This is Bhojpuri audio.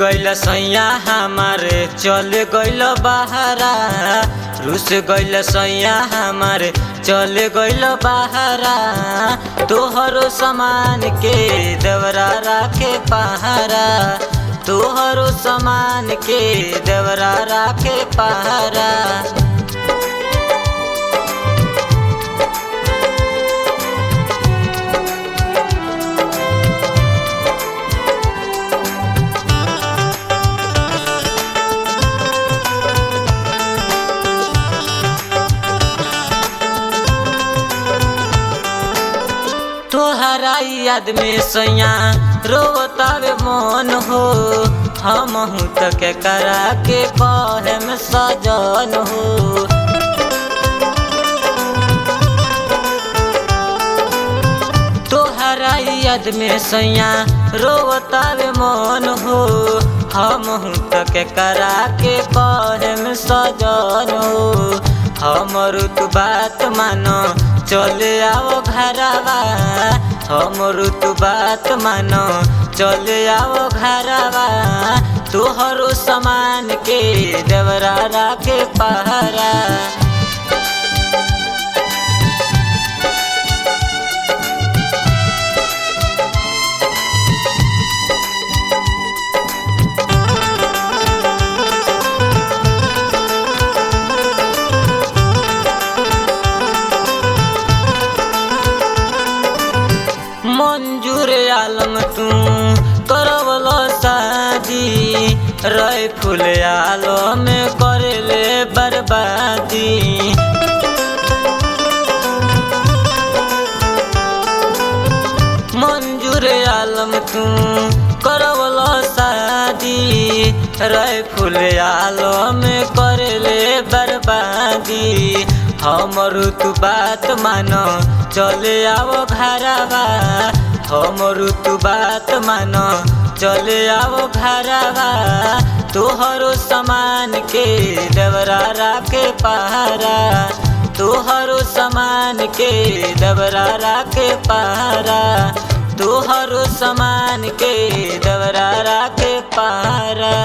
गइल सैया हमारे चल गइल बहारा। रुस गइल सैया हमारे चल गइल बहारा। तोहरो सामान के देवरा राखे पहारा। तोहरो सामान के देवरा राखे पहारा। तोहरा याद में सैया रोतावे मन हो। हमहू तक करा के कहम सजन हो। तोहरा याद में सैया रोतावे मन हो। हमहू तक करा के कहम सजन हो। हमर तू बात मानो चले आओ घरवा। हमर तू बात मानो चले आओ घरवा। तोहरो सामान के देवरा राखे पहारा। मंजूर आलम तू करवलो शादी। रही फूल आलम करले बर्बादी। मंजूर आलम तू करवलो शादी। रही फूल आलम करले बर्बादी। हमर तू बात मानो चले आओ घरवा। हमर तू बात मानो चले आओ घरवा। तोहरो सामान के देवरा राखे पहारा। तोहरो सामान के देवरा राखे पहारा। तोहरो सामान के देवरा राखे पहारा।